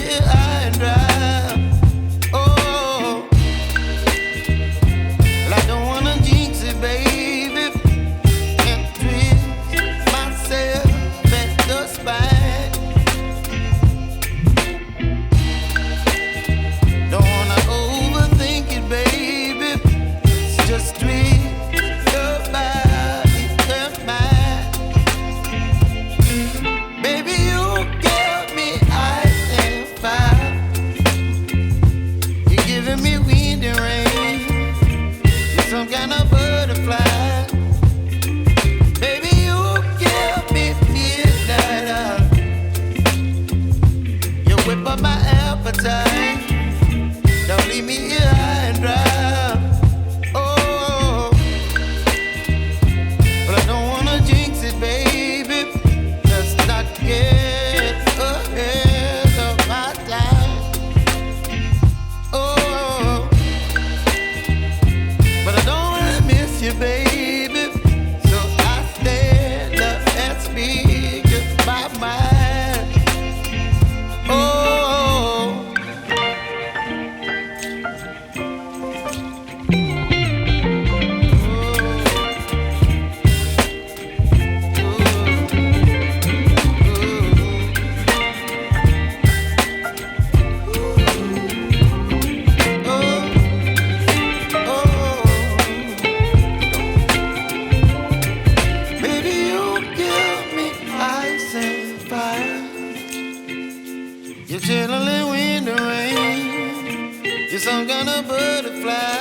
here high and dry. Oh, well, I don't wanna jinx it, baby, and twist myself at the spine. Don't wanna overthink it, baby. It's just twist your body and mine. Baby, you give me ice and fire. You're giving me wind and rain. You're some kind of butterfly. Baby, you give me midnight oil. You whip up my appetite. Don't leave me here high and dry. Oh, but I don't wanna jinx it, baby. Let's not get ahead of my time. Oh, but I don't wanna miss you, baby. So I stand up and speak just my mind. Oh. Baby, you give me ice and fire. You're chilling in wind and rain. You're some kind of butterfly.